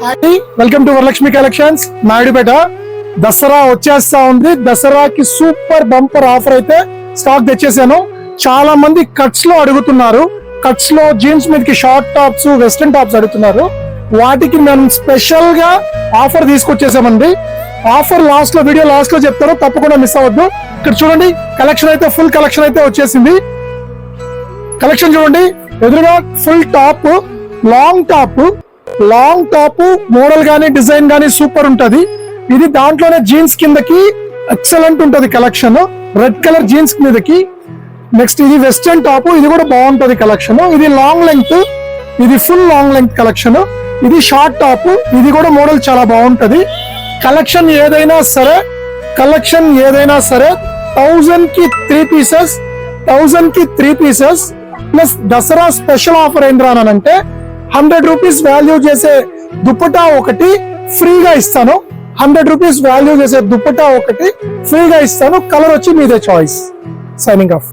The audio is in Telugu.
Hi, welcome to Varalakshmi collections Naidupeta. Dasara వచ్చేస్తా ఉంది. దసరాకి సూపర్ బంపర్ ఆఫర్ అయితే స్టాక్ తెచ్చేసాను. చాలా మంది కట్స్ లో అడుగుతున్నారు. కట్స్ లో జీన్స్ మీదకి షార్ట్ టాప్స్, వెస్ట్రన్ టాప్స్ అడుగుతున్నారు. వాటికి మేము స్పెషల్ గా ఆఫర్ తీసుకొచ్చేసామండి. ఆఫర్ లాస్ట్ లో, వీడియో లాస్ట్ లో చెప్తాను, తప్పకుండా మిస్ అవ్వద్దు. ఇక్కడ చూడండి, కలెక్షన్ అయితే ఫుల్ కలెక్షన్ అయితే వచ్చేసింది. కలెక్షన్ చూడండి, ఎదురుగా full top, long top model గానీ డిజైన్ గానీ సూపర్ ఉంటది. ఇది దాంట్లోనే జీన్స్ కిందకి ఎక్సలెంట్ ఉంటది కలెక్షన్. రెడ్ కలర్ జీన్స్ మీదకి. నెక్స్ట్ ఇది వెస్టర్న్ టాప్, ఇది కూడా బాగుంటది కలెక్షన్. ఇది లాంగ్ లెంగ్త్, ఇది ఫుల్ లాంగ్ లెంగ్త్ కలెక్షన్. ఇది షార్ట్ టాప్, ఇది కూడా మోడల్ చాలా బాగుంటది. కలెక్షన్ ఏదైనా సరే 1000 కి 3 pieces plus Dasara special offer ఏంద్రానంటే 100 రూపీస్ వాల్యూ చేసే దుప్పటా ఒకటి ఫ్రీగా ఇస్తాను. 100 రూపీస్ వాల్యూ చేసే దుప్పటా ఒకటి ఫ్రీగా ఇస్తాను. కలర్ వచ్చి మీదే చాయిస్. Signing off.